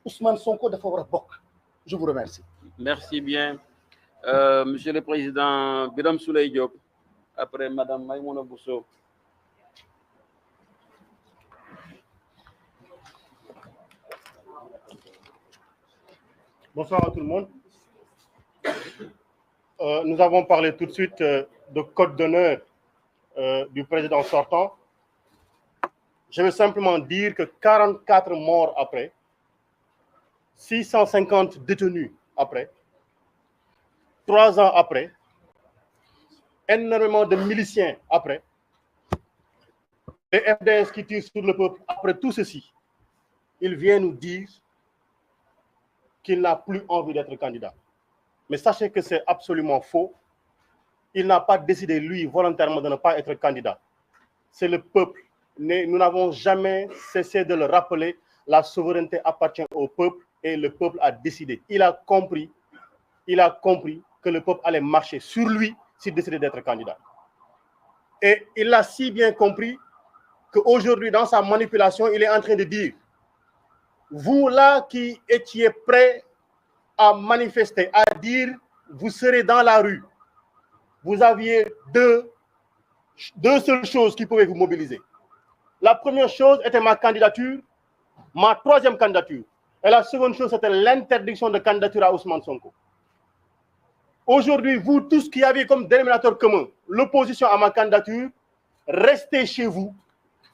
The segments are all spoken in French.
Ousmane Sonko dafa war a bokk. Je vous remercie. Merci bien. Monsieur le Président Birame Souleye Diop, après Madame Maïmouna Bousso. Bonsoir à tout le monde. Nous avons parlé tout de suite de code d'honneur du président sortant. Je veux simplement dire que 44 morts après, 650 détenus après, 3 ans après, énormément de miliciens après, les FDS qui tirent sur le peuple, après tout ceci, il vient nous dire qu'il n'a plus envie d'être candidat. Mais sachez que c'est absolument faux. Il n'a pas décidé, lui, volontairement, de ne pas être candidat. C'est le peuple. Nous n'avons jamais cessé de le rappeler. La souveraineté appartient au peuple et le peuple a décidé. Il a compris que le peuple allait marcher sur lui s'il décidait d'être candidat. Et il l'a si bien compris qu'aujourd'hui, dans sa manipulation, il est en train de dire, vous là qui étiez prêts à manifester, à dire, vous serez dans la rue, vous aviez deux seules choses qui pouvaient vous mobiliser. La première chose était ma candidature, ma troisième candidature. Et la seconde chose, c'était l'interdiction de candidature à Ousmane Sonko. Aujourd'hui, vous tous qui aviez comme dénominateur commun l'opposition à ma candidature, restez chez vous.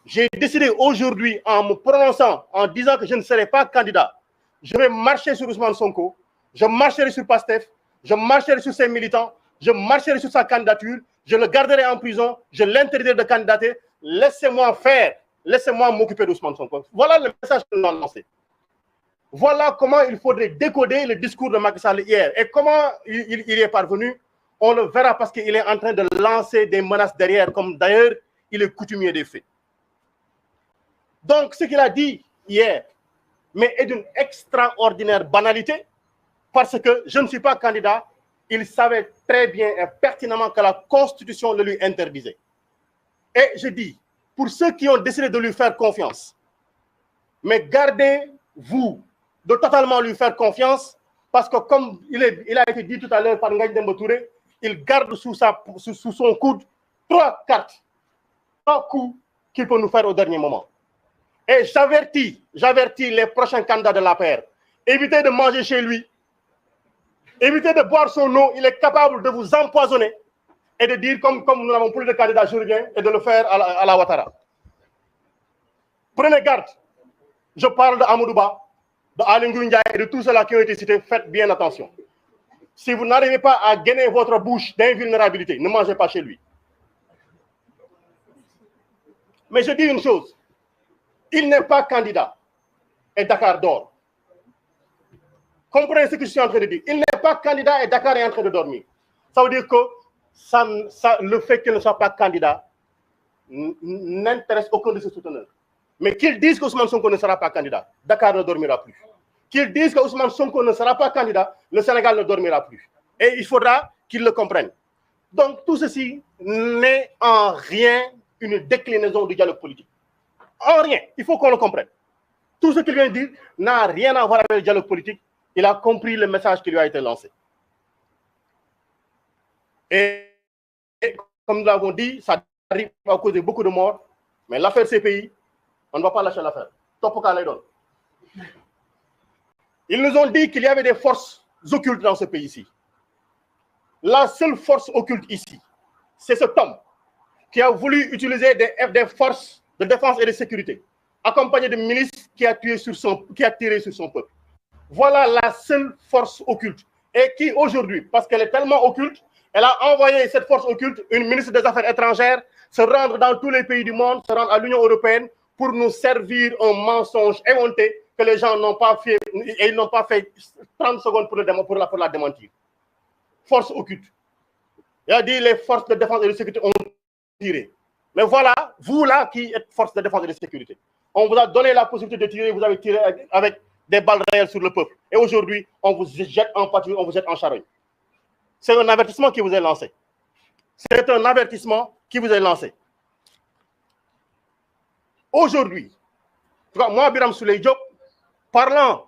J'ai décidé aujourd'hui, en me prononçant, en disant que je ne serai pas candidat, je vais marcher sur Ousmane Sonko, je marcherai sur PASTEF, je marcherai sur ses militants, je marcherai sur sa candidature, je le garderai en prison, je l'interdirai de candidater. Laissez-moi faire, laissez-moi m'occuper d'Ousmane Sonko. Voilà le message que nous avons lancé. Voilà comment il faudrait décoder le discours de Macky Sall hier. Et comment il y est parvenu, on le verra parce qu'il est en train de lancer des menaces derrière, comme d'ailleurs il est coutumier des faits. Donc ce qu'il a dit hier, mais est d'une extraordinaire banalité, parce que je ne suis pas candidat, il savait très bien et pertinemment que la Constitution le lui interdisait. Et je dis, pour ceux qui ont décidé de lui faire confiance, mais gardez-vous de totalement lui faire confiance, parce que comme il a été dit tout à l'heure par Ngagne Demba Touré, il garde sous son coude 3 cartes, 3 coups qu'il peut nous faire au dernier moment. Et j'avertis les prochains candidats de l'APR, évitez de manger chez lui, évitez de boire son eau, il est capable de vous empoisonner et de dire, comme nous n'avons plus de candidats, je reviens, et de le faire à la Ouattara. Prenez garde, je parle de Amadouba, de Aly Ngouille Ndiaye et de tous ceux-là qui ont été cités, faites bien attention. Si vous n'arrivez pas à gainer votre bouche d'invulnérabilité, ne mangez pas chez lui. Mais je dis une chose, il n'est pas candidat et Dakar dort. Comprenez ce que je suis en train de dire. Il n'est pas candidat et Dakar est en train de dormir. Ça veut dire que le fait qu'il ne soit pas candidat n'intéresse aucun de ses souteneurs. Mais qu'ils disent qu'Ousmane Sonko ne sera pas candidat, Dakar ne dormira plus. Qu'ils disent qu'Ousmane Sonko ne sera pas candidat, le Sénégal ne dormira plus. Et il faudra qu'ils le comprennent. Donc tout ceci n'est en rien une déclinaison du dialogue politique. En rien, il faut qu'on le comprenne. Tout ce qu'il vient de dire n'a rien à voir avec le dialogue politique. Il a compris le message qui lui a été lancé. Et comme nous l'avons dit, ça arrive à causer beaucoup de morts, mais l'affaire CPI, on ne va pas lâcher l'affaire. Top cas les donne. Ils nous ont dit qu'il y avait des forces occultes dans ce pays-ci. La seule force occulte ici, c'est cet homme qui a voulu utiliser des forces de défense et de sécurité, accompagné de milices qui a tiré sur son peuple. Voilà la seule force occulte. Et qui aujourd'hui, parce qu'elle est tellement occulte, elle a envoyé cette force occulte, une ministre des Affaires étrangères, se rendre dans tous les pays du monde, se rendre à l'Union européenne pour nous servir un mensonge éhonté que les gens n'ont pas fait, et ils n'ont pas fait 30 secondes pour la démentir. Force occulte. Il a dit les forces de défense et de sécurité ont tiré. Mais voilà, vous là qui êtes force de défense et de sécurité, on vous a donné la possibilité de tirer, vous avez tiré avec des balles réelles sur le peuple. Et aujourd'hui, on vous jette en patrouille, on vous jette en charogne. C'est un avertissement qui vous est lancé. C'est un avertissement qui vous est lancé. Aujourd'hui, moi, Birame Souleye Diop, parlant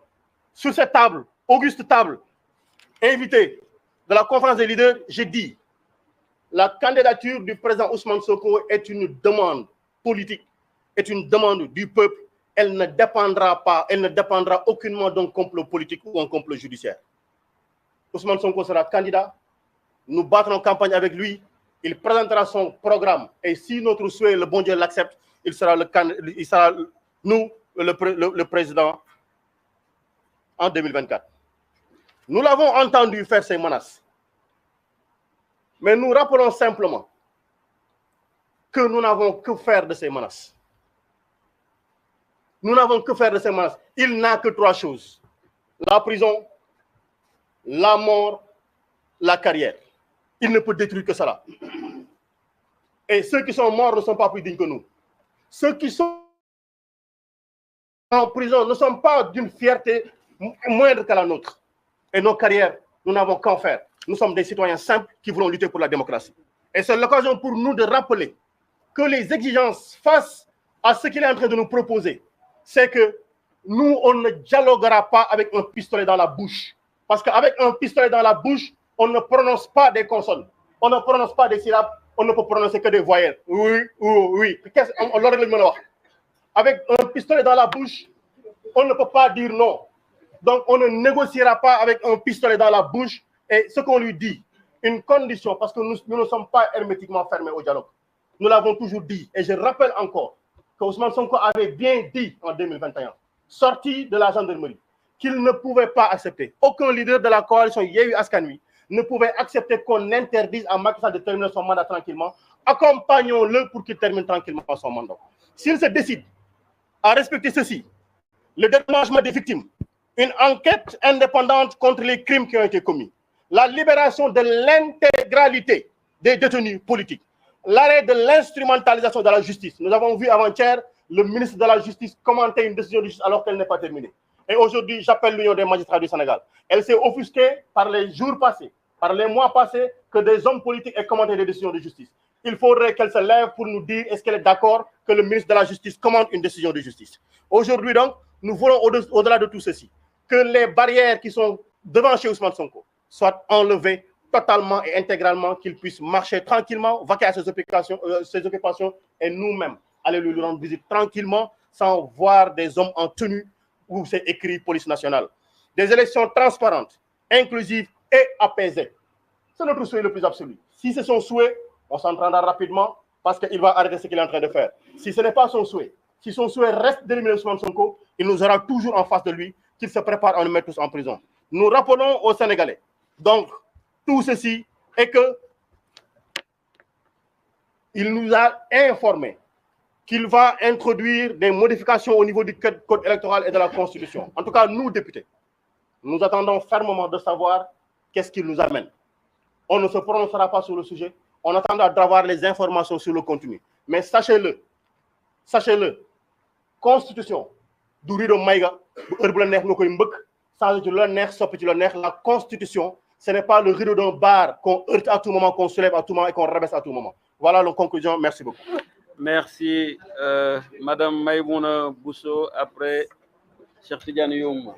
sur cette table, auguste table, invité de la conférence des leaders, j'ai dit la candidature du président Ousmane Sonko est une demande politique, est une demande du peuple. Elle ne dépendra aucunement d'un complot politique ou un complot judiciaire. Ousmane Sonko sera candidat. Nous battrons campagne avec lui. Il présentera son programme. Et si notre souhait, le bon Dieu l'accepte, il sera le président en 2024. Nous l'avons entendu faire ces menaces. Mais nous rappelons simplement que nous n'avons que faire de ces menaces. Nous n'avons que faire de ces menaces. Il n'a que 3 choses. La prison, la mort, la carrière. Il ne peut détruire que cela. Et ceux qui sont morts ne sont pas plus dignes que nous. Ceux qui sont en prison ne sont pas d'une fierté moindre que la nôtre. Et nos carrières, nous n'avons qu'en faire. Nous sommes des citoyens simples qui voulons lutter pour la démocratie. Et c'est l'occasion pour nous de rappeler que les exigences face à ce qu'il est en train de nous proposer, c'est que nous, on ne dialoguera pas avec un pistolet dans la bouche. Parce qu'avec un pistolet dans la bouche, on ne prononce pas des consonnes. On ne prononce pas des syllabes. On ne peut prononcer que des voyelles. Oui, oui, oui. Avec un pistolet dans la bouche, on ne peut pas dire non. Donc, on ne négociera pas avec un pistolet dans la bouche. Et ce qu'on lui dit, une condition, parce que nous ne sommes pas hermétiquement fermés au dialogue. Nous l'avons toujours dit. Et je rappelle encore que Ousmane Sonko avait bien dit en 2021, sorti de la gendarmerie, qu'il ne pouvait pas accepter. Aucun leader de la coalition Yewwi Askan Wi ne pouvait accepter qu'on interdise à Macky Sall de terminer son mandat tranquillement. Accompagnons-le pour qu'il termine tranquillement son mandat. S'il se décide à respecter ceci, le dédommagement des victimes, une enquête indépendante contre les crimes qui ont été commis, la libération de l'intégralité des détenus politiques, l'arrêt de l'instrumentalisation de la justice. Nous avons vu avant-hier le ministre de la Justice commenter une décision de justice alors qu'elle n'est pas terminée. Et aujourd'hui, j'appelle l'Union des magistrats du Sénégal. Elle s'est offusquée par les jours passés, par les mois passés, que des hommes politiques aient commenté des décisions de justice. Il faudrait qu'elle se lève pour nous dire est-ce qu'elle est d'accord que le ministre de la Justice commente une décision de justice. Aujourd'hui donc, nous voulons au-delà de tout ceci, que les barrières qui sont devant chez Ousmane Sonko soient enlevées totalement et intégralement, qu'il puisse marcher tranquillement, vaquer à ses occupations et nous-mêmes aller lui rendre visite tranquillement sans voir des hommes en tenue où c'est écrit police nationale. Des élections transparentes, inclusives et apaisées. C'est notre souhait le plus absolu. Si c'est son souhait, on s'entraînera rapidement parce qu'il va arrêter ce qu'il est en train de faire. Si ce n'est pas son souhait, si son souhait reste d'éliminer Ousmane Sonko, il nous aura toujours en face de lui qu'il se prépare à nous mettre tous en prison. Nous rappelons aux Sénégalais, donc, tout ceci est que il nous a informé qu'il va introduire des modifications au niveau du code électoral et de la Constitution. En tout cas, nous, députés, nous attendons fermement de savoir qu'est-ce qu'il nous amène. On ne se prononcera pas sur le sujet. On attendra d'avoir les informations sur le contenu. Mais sachez-le, Constitution, du rido maïga, la Constitution, ce n'est pas le rideau d'un bar qu'on heurte à tout moment, qu'on soulève à tout moment et qu'on rabaisse à tout moment. Voilà la conclusion. Merci beaucoup. Merci, Madame Maïmouna Bousso. Après, Cheikh Tidiane Youm.